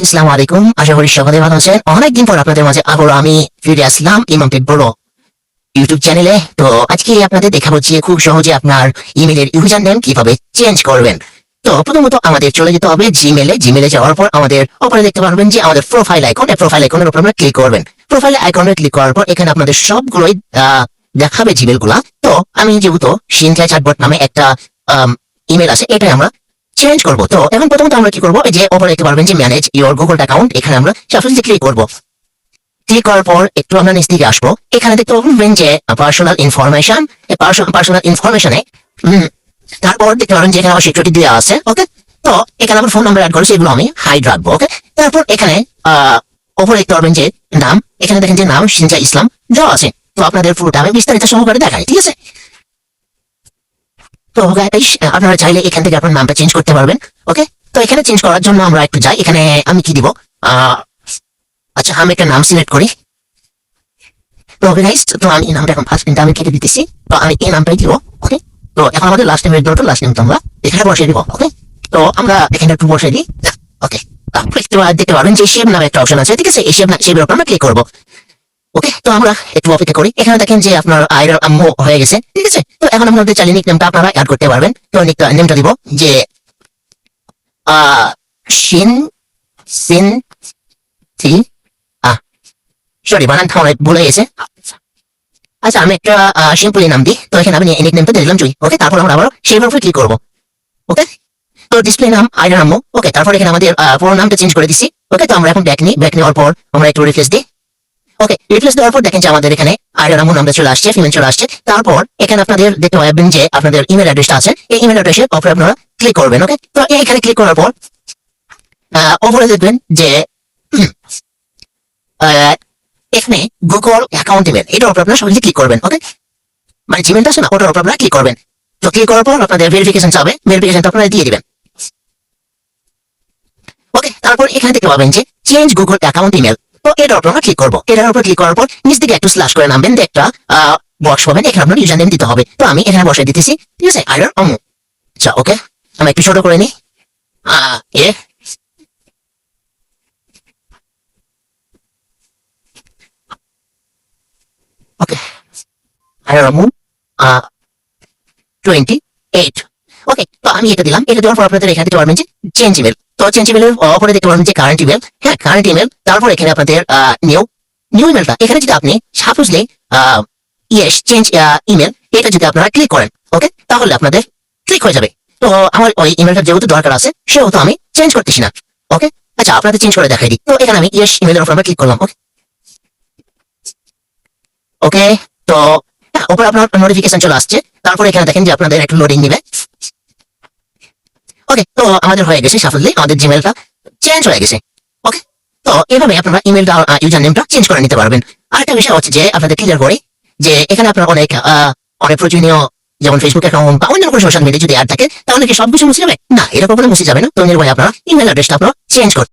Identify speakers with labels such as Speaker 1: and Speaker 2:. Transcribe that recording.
Speaker 1: আসসালামু আলাইকুম, আশা করি সকলে ভালো আছেন। অনেকদিন পর আপনাদের মাঝে আবার আমি ফিরে আসলাম ইমাম টেক বড় ইউটিউব চ্যানেলে। তো আজকে আপনাদের দেখাবো যে খুব সহজে আপনার ইমেলের ইউজার নেম কিভাবে চেঞ্জ করবেন। তো প্রথমত আমাদের চলে যেতে হবে জিমেলে যাওয়ার পর আমাদের উপরে দেখতে পারবেন যে আমাদের প্রোফাইল আইকন, এই প্রোফাইল আইকনের উপর আপনারা ক্লিক করবেন। প্রোফাইল আইকনে ক্লিক করার পর এখানে আপনাদের সবগুলোই দেখাবে জিমেল গুলা। তো আমি যেহেতু সিনথিয়া চ্যাটবট নামে একটা ইমেল আছে, এটাই আমরা চেঞ্জ করবো। তো এখন প্রথমত আমরা কি করবো, এই যে ওপরে দেখতে পারবেন যে ম্যানেজ ইওর গুগল অ্যাকাউন্ট, এখানে আমরা সাপোজ ক্লিক করবো। ক্লিক করার পর একটু আমরা নিচ দিকে আসবো, এখানে দেখতে পাবেন যে পার্সোনাল ইনফরমেশন। এই পার্সোনাল ইনফরমেশনে তারপর দেখতে পাবেন যে এখানে আমার সিকিউরিটি দেওয়া আছে। ওকে, তো এখানে আমার ফোন নাম্বার অ্যাড করেছি, এগুলো আমি হাইড রাখবো। ওকে, তারপর এখানে ওপরে দেখতে পারবেন যে নাম, এখানে দেখেন যে নাম সিনথিয়া ইসলাম দেওয়া আছে। তো আপনাদের পুরোটা আমি বিস্তারিত সহকারে দেখাই, ঠিক আছে? তো গাইস, আপনারা চাইলে এখান থেকে আপনার নামটা চেঞ্জ করতে পারবেন। ওকে, তো এখানে চেঞ্জ করার জন্য আমরা একটু যাই। এখানে আমি কি দিব, আচ্ছা আমি একটা নাম সিলেক্ট করি। তো ওকে গাইস, তো আমি এই নামটা এখন ফার্স্ট কিন্তু আমি কেটে দিতেছি। তো আমি এই নামটাই দিব। ওকে, তো এখন আমাদের লাস্ট নেমের দরকার, লাস্ট নেমটা আমরা এখানে বসিয়ে দিব। ওকে, তো আমরা এখানে একটু বসিয়ে দিই। ওকে, দেখতে পারবেন যে শেপ নামে একটা অপশন আছে, ঠিক আছে? এই শেপের উপর আমরা ক্লিক করবো। ওকে, তো আমরা একটু অপেক্ষা করি। এখানে দেখেন যে আপনার আইডার আম্মু হয়ে গেছে, ঠিক আছে? তো এখন আপনাদের চাইলে নিক নেমটা আপনারা অ্যাড করতে পারবেন। তো নেমটা দিব যে শিন সিন থি সরি, বানানটা অনেক ভুলে গেছে। আচ্ছা, আমি একটা সিম্পলি নাম দিই। তো এখানে আমি নিক নেমটা দিলাম জুই। ওকে, তারপর আমরা আবার শেপের উপরে ক্লিক করবো। ওকে, তো ডিসপ্লে নাম আইডার আম্মু। ওকে, তারপর এখানে আমাদের পুরো নামটা চেঞ্জ করে দিচ্ছি। ওকে, তো আমরা এখন ব্যাক নেওয়ার পর আমরা একটু রিফ্রেশ দিই। ওকে, রিপ্লেস দেওয়ার পর দেখেন যে আমাদের এখানে আইডার আম্মু নামটা চলে আসছে, ফিমেল চলে আসছে। তারপর এখানে আপনাদের দেখতে পাবেন যে আপনাদের ইমেল অ্যাড্রেসটা আছে, এই ইমেল অ্যাড্রেসের উপরে আপনারা ক্লিক করবেন। ওকে, তো এখানে ক্লিক করার পর উপরে দেখবেন যে এখানে গুগল অ্যাকাউন্ট ইমেল, এটার উপর আপনারা সবাই ক্লিক করবেন। ওকে, মানে জিমেলটা আছে না, ওটার উপর আপনারা ক্লিক করবেন। তো ক্লিক করার পর আপনাদের ভেরিফিকেশন চাবে, ভেরিফিকেশনটা আপনারা দিয়ে দিবেন। ওকে, তারপর এখানে দেখতে পাবেন যে চেঞ্জ গুগল অ্যাকাউন্ট ইমেল। তো এটার উপর আমরা ক্লিক করবো। এটার উপর ক্লিক করার পর নিচ দিকে একটু স্ল্যাশ করে নামবেন, একটা বক্স পাবেন, এখানে আপনার ইউজার নেম দিতে হবে। তো আমি এখানে বসে দিতেছি, ঠিক আছে? আইডার আম্মু। আচ্ছা, ওকে, আমি একটু ছোট করে নিই। এ ওকে, আইডার আম্মু 28। ওকে, তো আমি এটা দিলাম। এটা দেওয়ার পর আপনাদের এখানে দেখতে পারবেন যে চেঞ্জ ইমেল। তো চেঞ্জ ইমেলের উপরে দেখতে পারবেন যে কারেন্ট ইমেল। হ্যাঁ, কারেন্ট ইমেল। তারপর এখানে আপনাদের নিউ ইমেলটা, এখানে যদি আপনি সাপোজলি ইয়েস চেঞ্জ ইমেল, এটা যদি আপনারা ক্লিক করেন, ওকে, তাহলে আপনাদের ক্লিক হয়ে যাবে। তো আমার ওই ইমেলটা যেহেতু দরকার আছে, সেহেতু আমি চেঞ্জ করতেছি না। ওকে, আচ্ছা আপনাদের চেঞ্জ করে দেখাই দিই। তো এখানে আমি ইয়েস ইমেলের উপর আমরা ক্লিক করলাম। ওকে, ওকে, তো উপরে আপনার নোটিফিকেশন চলে আসছে। তারপর এখানে দেখেন যে আপনাদের একটু লোডিং নিবে। ওকে, তো আমাদের হয়ে গেছে সাফল্যে, আমাদের জিমেলটা চেঞ্জ হয়ে গেছে। ওকে, তো এভাবে আপনারা ইমেলটা ইউজার নেমটা চেঞ্জ করে নিতে পারবেন। আরেকটা বিষয় হচ্ছে যে আপনাদের ক্লিয়ার করি যে এখানে আপনার অনেক প্রয়োজনীয়, যেমন ফেসবুক অ্যাকাউন্ট বা অন্যান্য কোনো সোশ্যাল মিডিয়া যদি অ্যাড থাকে, তাহলে কি সবকিছু মুছে যাবে? না, এটা কখনো মুছে যাবে না। তো নির্ভয় আপনারা ইমেল অ্যাড্রেসটা আপনারা চেঞ্জ করতে